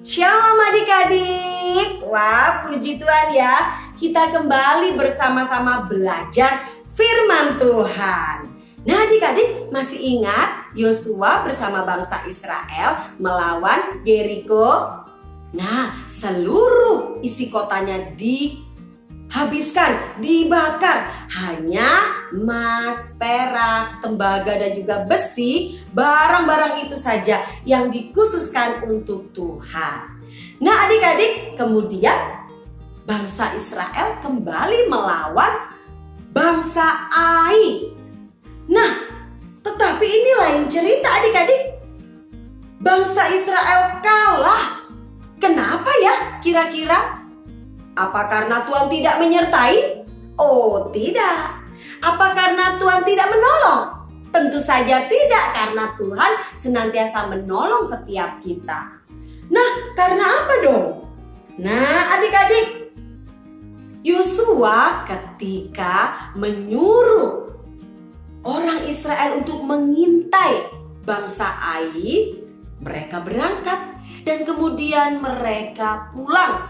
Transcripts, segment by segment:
Shalom adik-adik. Wah, puji Tuhan ya. Kita kembali bersama-sama belajar firman Tuhan. Nah adik-adik, masih ingat Yosua bersama bangsa Israel melawan Yeriko? Nah, seluruh isi kotanya dihabiskan, dibakar. Hanya emas, perak, tembaga dan juga besi, barang-barang itu saja yang dikhususkan untuk Tuhan. Nah adik-adik, kemudian bangsa Israel kembali melawan bangsa Ai. Nah, tetapi ini lain cerita adik-adik. Bangsa Israel kalah. Kenapa ya kira-kira? Apa karena Tuhan tidak menyertai? Oh tidak. Apa karena Tuhan tidak menolong? Tentu saja tidak, karena Tuhan senantiasa menolong setiap kita. Nah, karena apa dong? Nah adik-adik, Yosua ketika menyuruh orang Israel untuk mengintai bangsa Ai, mereka berangkat dan kemudian mereka pulang.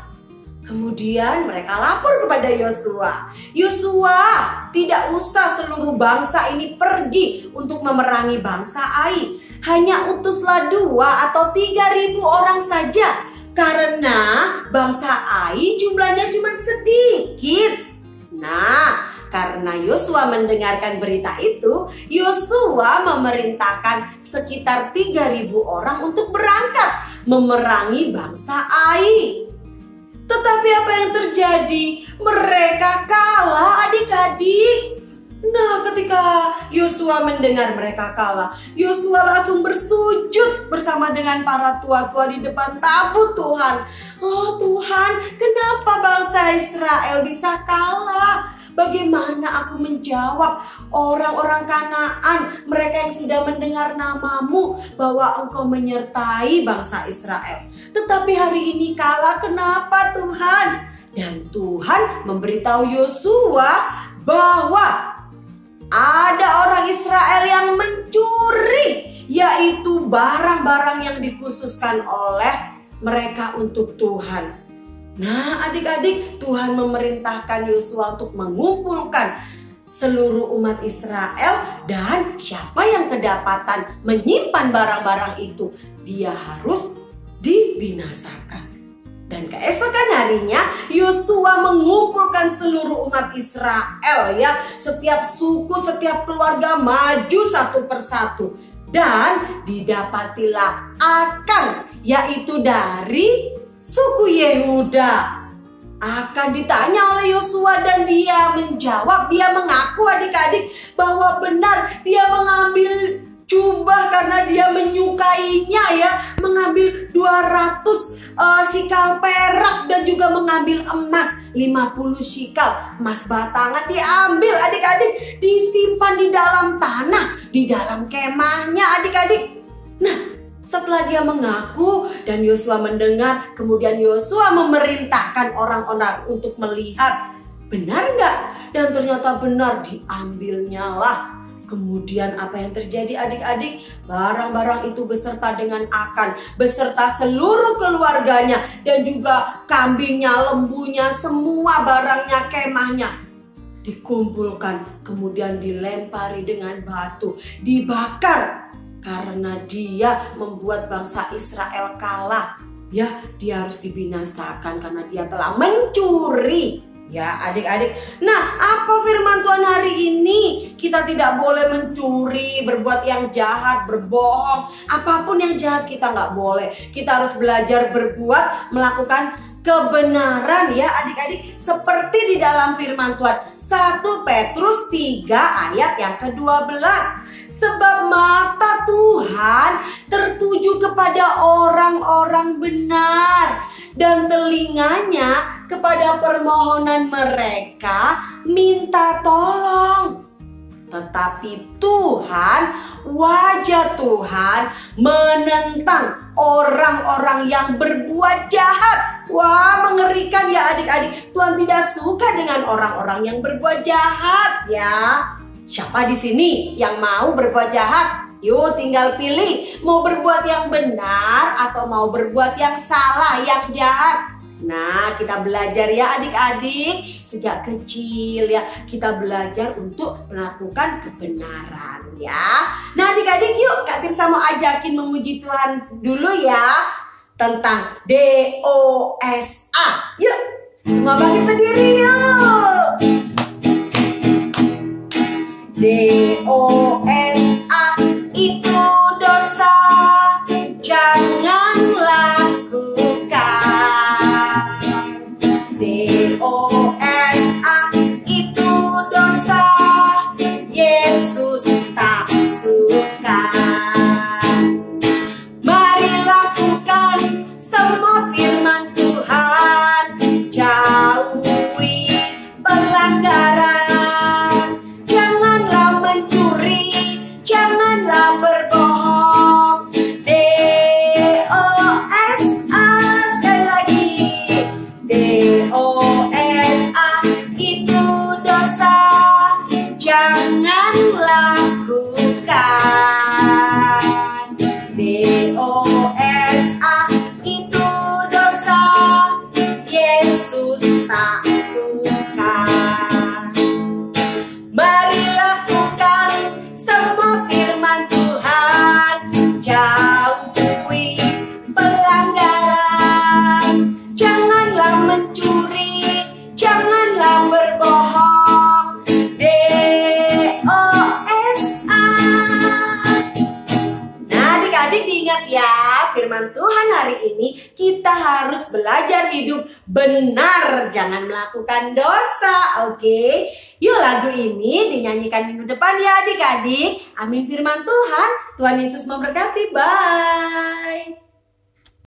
Kemudian mereka lapor kepada Yosua. Yosua, tidak usah seluruh bangsa ini pergi untuk memerangi bangsa Ai. Hanya utuslah 2 atau 3.000 orang saja. Karena bangsa Ai jumlahnya cuma sedikit. Nah, karena Yosua mendengarkan berita itu, Yosua memerintahkan sekitar 3.000 orang untuk berangkat memerangi bangsa Ai. Tetapi apa yang terjadi? Mereka kalah adik-adik. Nah, ketika Yosua mendengar mereka kalah, Yosua langsung bersujud bersama dengan para tua-tua di depan tabut Tuhan. Oh Tuhan, kenapa bangsa Israel bisa kalah? Bagaimana aku menjawab orang-orang Kanaan, mereka yang sudah mendengar namamu, bahwa engkau menyertai bangsa Israel. Tetapi hari ini kalah, kenapa Tuhan? Dan Tuhan memberitahu Yosua bahwa ada orang Israel yang mencuri, yaitu barang-barang yang dikhususkan oleh mereka untuk Tuhan. Nah adik-adik, Tuhan memerintahkan Yosua untuk mengumpulkan seluruh umat Israel, dan siapa yang kedapatan menyimpan barang-barang itu, dia harus dibinasakan. Dan keesokan harinya Yosua mengumpulkan seluruh umat Israel ya, setiap suku, setiap keluarga maju satu persatu. Dan didapatilah Akan, yaitu dari suku Yehuda. Akan ditanya oleh Yosua dan dia menjawab, dia mengaku adik-adik bahwa benar dia mengambil jubah karena dia menyukainya ya, mengambil 200 sikal perak dan juga mengambil emas 50 sikal. Emas batangan diambil adik-adik, disimpan di dalam tanah, di dalam kemahnya adik-adik. Nah, setelah dia mengaku dan Yosua mendengar, kemudian Yosua memerintahkan orang-orang untuk melihat benar nggak? Dan ternyata benar, diambilnya lah. Kemudian apa yang terjadi adik-adik? Barang-barang itu beserta dengan Akan, beserta seluruh keluarganya dan juga kambingnya, lembunya, semua barangnya, kemahnya dikumpulkan, kemudian dilempari dengan batu, dibakar. Karena dia membuat bangsa Israel kalah, ya dia harus dibinasakan karena dia telah mencuri. Ya adik-adik, nah apa firman Tuhan hari ini? Kita tidak boleh mencuri, berbuat yang jahat, berbohong. Apapun yang jahat kita nggak boleh. Kita harus belajar berbuat, melakukan kebenaran ya adik-adik. Seperti di dalam firman Tuhan 1 Petrus 3 ayat yang ke-12. Sebab mata Tuhan tertuju kepada orang-orang benar, dan telinganya kepada permohonan mereka minta tolong. Tetapi Tuhan, wajah Tuhan menentang orang-orang yang berbuat jahat. Wah, mengerikan ya adik-adik. Tuhan tidak suka dengan orang-orang yang berbuat jahat ya. Siapa di sini yang mau berbuat jahat? Yuk tinggal pilih mau berbuat yang benar atau mau berbuat yang salah, yang jahat. Nah, kita belajar ya adik-adik, sejak kecil ya kita belajar untuk melakukan kebenaran ya. Nah adik-adik yuk Kak Tirsa mau ajakin memuji Tuhan dulu ya tentang DOSA. Yuk semua bangkit berdiri yuk. DOSA itu dosa, jangan lakukan. DOSA itu dosa, Yesus tak suka. Mari lakukan semua firman Tuhan, jauhi pelanggaran. Janganlah mencuri, janganlah berbohong. DOSA, sekali lagi. DOSA itu dosa, jangan lakukan. DOSA itu dosa, Yesus tak suka. Mari lakukan semua firman Tuhan, jauhi pelanggaran. Janganlah mencuri, janganlah berbohong. DOSA. Nah adik-adik diingat ya, firman Tuhan hari ini kita harus belajar hidup benar, jangan melakukan dosa, oke? Yuk lagu ini dinyanyikan minggu depan ya adik-adik. Amin firman Tuhan. Tuhan Yesus memberkati. Bye.